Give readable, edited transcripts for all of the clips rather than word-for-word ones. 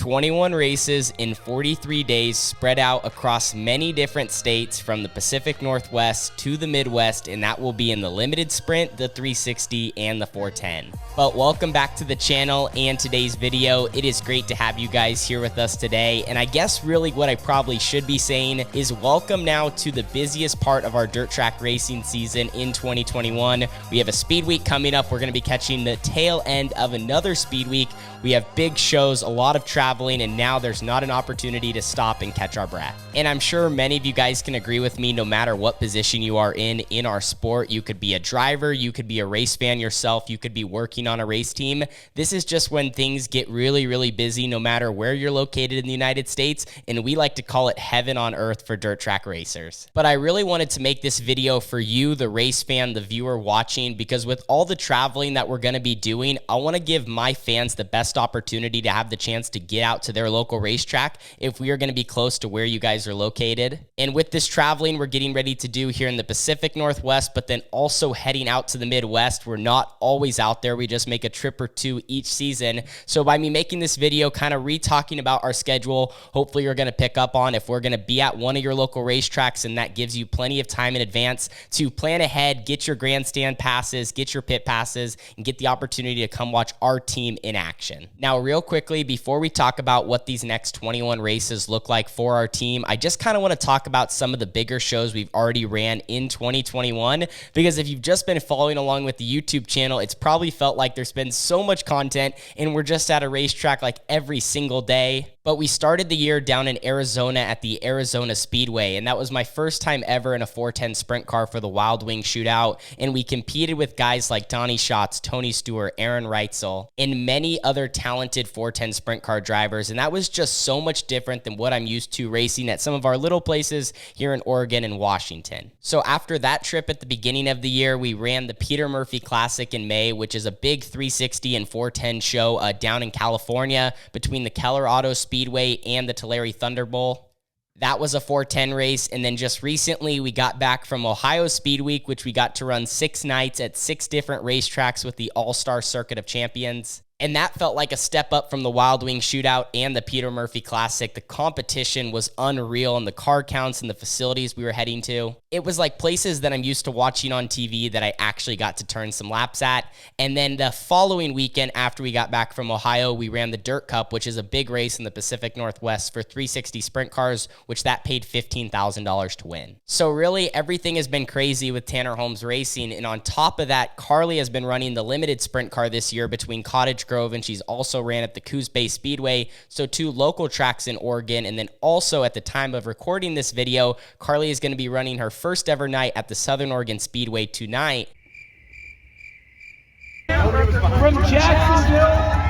21 races in 43 days spread out across many different states from the Pacific Northwest to the Midwest, and that will be in the limited sprint, the 360, and the 410. But welcome back to the channel and today's video. It is great to have you guys here with us today, and I guess really what I probably should be saying is welcome now to the busiest part of our dirt track racing season in 2021. We have a speed week coming up. We're going to be catching the tail end of another speed week. We have big shows, a lot of traveling, and now there's not an opportunity to stop and catch our breath. And I'm sure many of you guys can agree with me, no matter what position you are in our sport. You could be a driver, you could be a race fan yourself, you could be working on a race team. This is just when things get really, really busy, no matter where you're located in the United States, and we like to call it heaven on earth for dirt track racers. But I really wanted to make this video for you, the race fan, the viewer watching, because with all the traveling that we're going to be doing, I want to give my fans the best opportunity to have the chance to get out to their local racetrack if we are going to be close to where you guys are located. And with this traveling we're getting ready to do here in the Pacific Northwest, but then also heading out to the Midwest, we're not always out there. We just make a trip or two each season. So by me making this video, kind of re-talking about our schedule, hopefully you're going to pick up on if we're going to be at one of your local racetracks, and that gives you plenty of time in advance to plan ahead, get your grandstand passes, get your pit passes, and get the opportunity to come watch our team in action. Now, real quickly, before we talk about what these next 21 races look like for our team, I just kind of want to talk about some of the bigger shows we've already ran in 2021, because if you've just been following along with the YouTube channel, it's probably felt like there's been so much content and we're just at a racetrack like every single day. But we started the year down in Arizona at the Arizona Speedway, and that was my first time ever in a 410 sprint car for the Wild Wing Shootout, and we competed with guys like Donnie Schatz, Tony Stewart, Aaron Reitzel, and many other talented 410 sprint car drivers, and that was just so much different than what I'm used to racing at some of our little places here in Oregon and Washington. So after that trip at the beginning of the year, we ran the Peter Murphy Classic in May, which is a big 360 and 410 show down in California between the Keller Auto Speedway and the Tulare Thunderbolt. That was a 410 race, and then just recently we got back from Ohio Speed Week, which we got to run 6 nights at 6 different racetracks with the All-Star Circuit of Champions. And that felt like a step up from the Wild Wing Shootout and the Peter Murphy Classic. The competition was unreal, and the car counts and the facilities we were heading to, it was like places that I'm used to watching on TV that I actually got to turn some laps at. And then the following weekend after we got back from Ohio, we ran the Dirt Cup, which is a big race in the Pacific Northwest for 360 sprint cars, which that paid $15,000 to win. So really everything has been crazy with Tanner Holmes Racing. And on top of that, Carly has been running the limited sprint car this year between Cottage Grove, and she's also ran at the Coos Bay Speedway, so 2 local tracks in Oregon. And then also at the time of recording this video, Carly is going to be running her first ever night at the Southern Oregon Speedway tonight. From Jacksonville.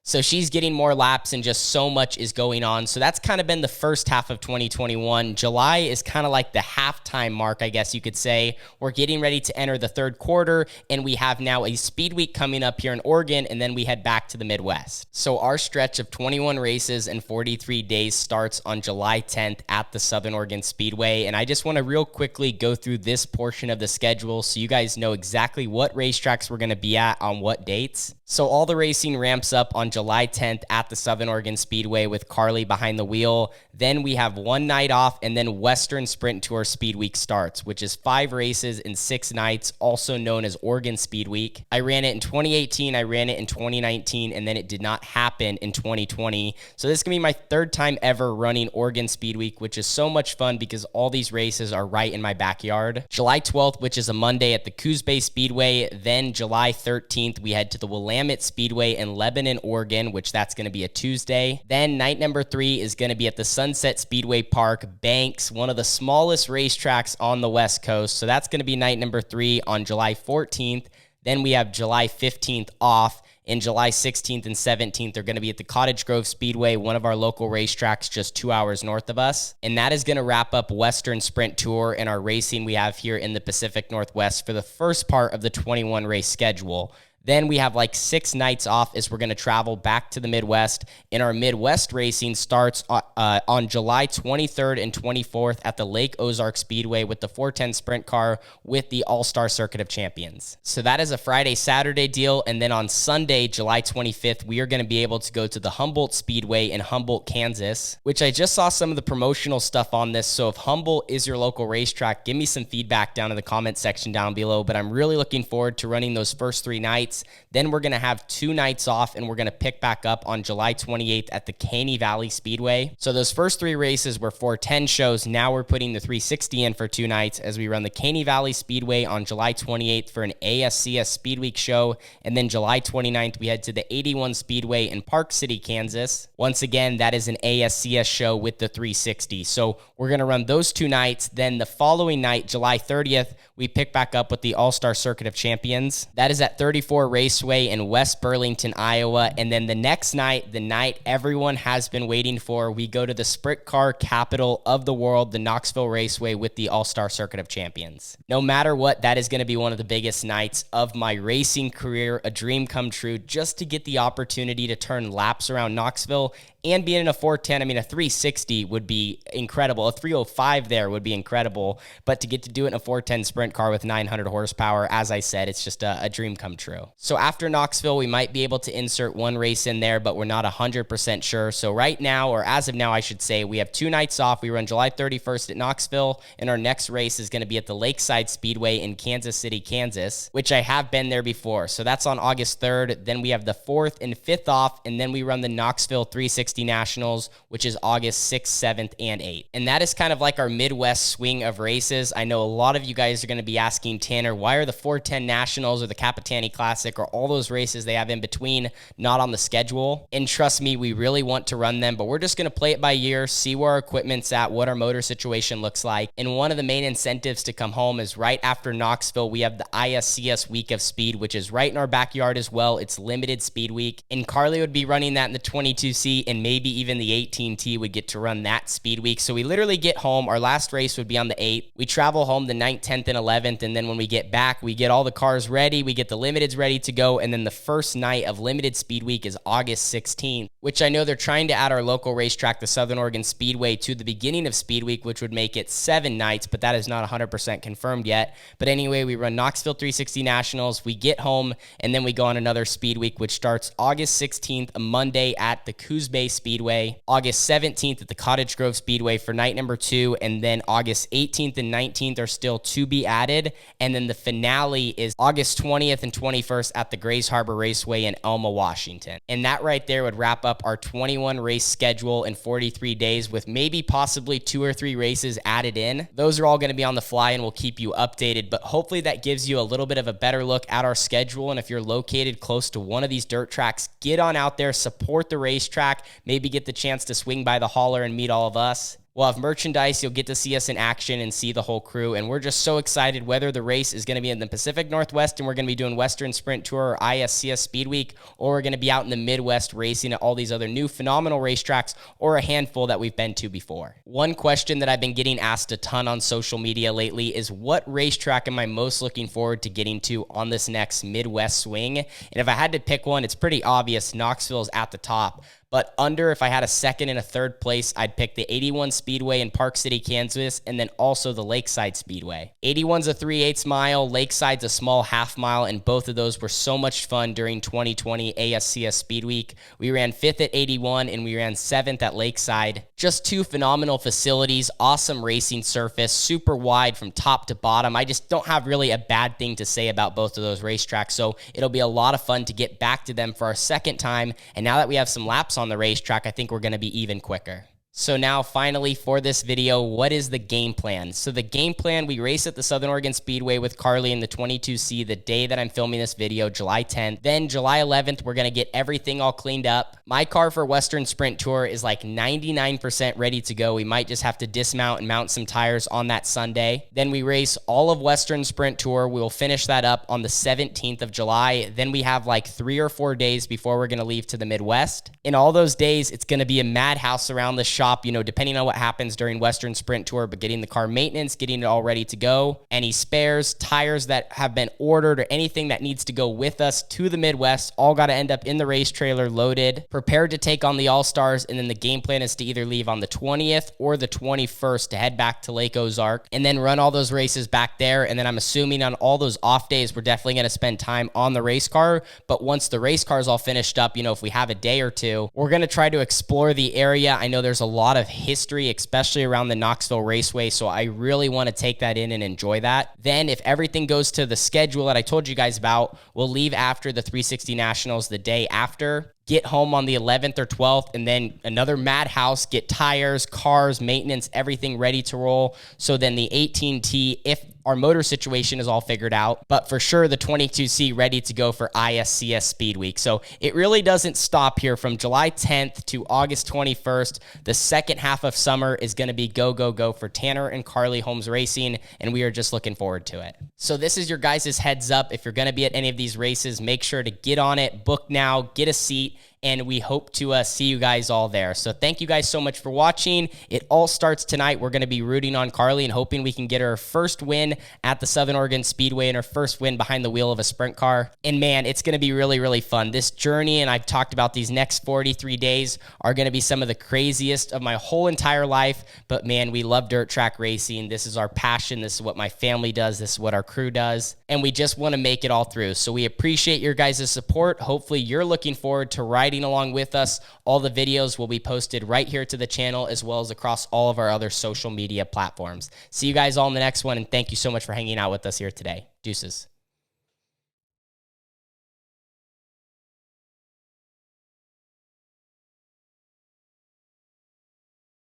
So she's getting more laps and just so much is going on. So that's kind of been the first half of 2021. July is kind of like the halftime mark, I guess you could say. We're getting ready to enter the third quarter, and we have now a speed week coming up here in Oregon, and then we head back to the Midwest. So our stretch of 21 races and 43 days starts on July 10th at the Southern Oregon Speedway. And I just want to real quickly go through this portion of the schedule so you guys know exactly what racetracks we're going to be at on what dates. So all the racing ramps up on July 10th at the Southern Oregon Speedway with Carly behind the wheel. Then we have 1 night off, and then Western Sprint Tour Speed Week starts, which is 5 races in 6 nights, also known as Oregon Speed Week. I ran it in 2018, I ran it in 2019, and then it did not happen in 2020. So this is going to be my 3rd time ever running Oregon Speed Week, which is so much fun because all these races are right in my backyard. July 12th, which is a Monday at the Coos Bay Speedway. Then July 13th, we head to the Willamette Speedway in Lebanon, Oregon, which that's going to be a Tuesday. Then night number 3 is going to be at the Sunset Speedway Park, Banks, one of the smallest racetracks on the West Coast. So that's going to be night number 3 on July 14th. Then we have July 15th off. In July 16th and 17th, they're going to be at the Cottage Grove Speedway, one of our local racetracks just 2 hours north of us. And that is going to wrap up Western Sprint Tour and our racing we have here in the Pacific Northwest for the first part of the 21 race schedule. Then we have like 6 nights off as we're going to travel back to the Midwest. And our Midwest racing starts on July 23rd and 24th at the Lake Ozark Speedway with the 410 Sprint Car with the All-Star Circuit of Champions. So that is a Friday-Saturday deal. And then on Sunday, July 25th, we are going to be able to go to the Humboldt Speedway in Humboldt, Kansas, which I just saw some of the promotional stuff on this. So if Humboldt is your local racetrack, give me some feedback down in the comment section down below. But I'm really looking forward to running those first 3 nights. Then we're going to have 2 nights off, and we're going to pick back up on July 28th at the Caney Valley Speedway. So those first 3 races were 410 shows. Now we're putting the 360 in for 2 nights as we run the Caney Valley Speedway on July 28th for an ASCS Speed Week show. And then July 29th, we head to the 81 Speedway in Park City, Kansas. Once again, that is an ASCS show with the 360. So we're going to run those 2 nights. Then the following night, July 30th, we pick back up with the All-Star Circuit of Champions. That is at 34 Raceway in West Burlington, Iowa. And then the next night, the night everyone has been waiting for, we go to the sprint car capital of the world, the Knoxville Raceway with the All-Star Circuit of Champions. No matter what, that is going to be one of the biggest nights of my racing career, a dream come true, just to get the opportunity to turn laps around Knoxville and being in a 410. I mean, a 360 would be incredible. A 305 there would be incredible. But to get to do it in a 410 sprint car with 900 horsepower, as I said, it's just a dream come true. So after Knoxville, we might be able to insert 1 race in there, but we're not 100% sure. So right now, or as of now, I should say, we have 2 nights off. We run July 31st at Knoxville, and our next race is going to be at the Lakeside Speedway in Kansas City, Kansas, which I have been there before. So that's on August 3rd. Then we have the 4th and 5th off, and then we run the Knoxville 360 Nationals, which is August 6th, 7th, and 8th. And that is kind of like our Midwest swing of races. I know a lot of you guys are going to be asking, Tanner, why are the 410 Nationals or the Capitani Classic or all those races they have in between not on the schedule? And trust me, we really want to run them, but we're just going to play it by ear, see where our equipment's at, what our motor situation looks like. And one of the main incentives to come home is right after Knoxville, we have the ISCS Week of Speed, which is right in our backyard as well. It's limited speed week, and Carly would be running that in the 22C, and maybe even the 18T would get to run that speed week. So we literally get home. Our last race would be on the 8th. We travel home the 9th, 10th, and 11th, and then when we get back, we get all the cars ready. We get the limiteds ready to go, and then the first night of limited speed week is August 16th, which I know they're trying to add our local racetrack, the Southern Oregon Speedway, to the beginning of speed week, which would make it 7 nights, but that is not 100% confirmed yet. But anyway, we run Knoxville 360 Nationals, we get home, and then we go on another speed week, which starts August 16th, a Monday at the Coos Bay Speedway, August 17th at the Cottage Grove Speedway for night number 2, and then August 18th and 19th are still to be added, and then the finale is August 20th and 21st at the Grays Harbor Raceway in Elma, Washington. And that right there would wrap up our 21 race schedule in 43 days with maybe possibly 2 or 3 races added in. Those are all going to be on the fly, and we'll keep you updated, but hopefully that gives you a little bit of a better look at our schedule. And if you're located close to one of these dirt tracks, get on out there, support the racetrack, maybe get the chance to swing by the hauler and meet all of us. We'll have merchandise. You'll get to see us in action and see the whole crew. And we're just so excited whether the race is going to be in the Pacific Northwest and we're going to be doing Western Sprint Tour or ISCS Speed Week, or we're going to be out in the Midwest racing at all these other new phenomenal racetracks or a handful that we've been to before. One question that I've been getting asked a ton on social media lately is, what racetrack am I most looking forward to getting to on this next Midwest swing? And if I had to pick one, it's pretty obvious. Knoxville's at the top. But if I had a second and a third place, I'd pick the 81 Speedway in Park City, Kansas, and then also the Lakeside Speedway. 81's a 3/8 mile, Lakeside's a small half mile, and both of those were so much fun during 2020 ASCS Speed Week. We ran 5th at 81, and we ran 7th at Lakeside. Just 2 phenomenal facilities, awesome racing surface, super wide from top to bottom. I just don't have really a bad thing to say about both of those racetracks, so it'll be a lot of fun to get back to them for our second time, and now that we have some laps on the racetrack, I think we're going to be even quicker. So now finally for this video, what is the game plan? So the game plan, we race at the Southern Oregon Speedway with Carly in the 22C the day that I'm filming this video, July 10th. Then July 11th, we're going to get everything all cleaned up. My car for Western Sprint Tour is like 99% ready to go. We might just have to dismount and mount some tires on that Sunday. Then we race all of Western Sprint Tour. We'll finish that up on the 17th of July. Then we have like 3 or 4 days before we're going to leave to the Midwest. In all those days, it's going to be a madhouse around the shop. shop, depending on what happens during Western Sprint Tour, but getting the car maintenance, getting it all ready to go. Any spares, tires that have been ordered, or anything that needs to go with us to the Midwest, all got to end up in the race trailer loaded, prepared to take on the All-Stars, and then the game plan is to either leave on the 20th or the 21st to head back to Lake Ozark, and then run all those races back there. And then I'm assuming on all those off days, we're definitely going to spend time on the race car, but once the race car is all finished up, if we have a day or two, we're going to try to explore the area. I know there's a lot of history, especially around the Knoxville Raceway, so I really want to take that in and enjoy that. Then if everything goes to the schedule that I told you guys about, we'll leave after the 360 Nationals the day after, get home on the 11th or 12th, and then another madhouse, get tires, cars, maintenance, everything ready to roll. So then the 18T, if our motor situation is all figured out, but for sure the 22C ready to go for ISCS Speed Week. So it really doesn't stop here. From July 10th to August 21st, the second half of summer is going to be go, go, go for Tanner and Carly Holmes Racing, and we are just looking forward to it. So this is your guys' heads up. If you're going to be at any of these races, make sure to get on it, book now, get a seat, and we hope to see you guys all there. So thank you guys so much for watching. It all starts tonight. We're going to be rooting on Carly and hoping we can get her first win at the Southern Oregon Speedway and her first win behind the wheel of a sprint car. And man, it's going to be really, really fun. This journey, and I've talked about these next 43 days, are going to be some of the craziest of my whole entire life. But man, we love dirt track racing. This is our passion. This is what my family does. This is what our crew does. And we just want to make it all through. So we appreciate your guys' support. Hopefully you're looking forward to riding along with us. All the videos will be posted right here to the channel, as well as across all of our other social media platforms. See you guys all in the next one, and thank you so much for hanging out with us here today. Deuces.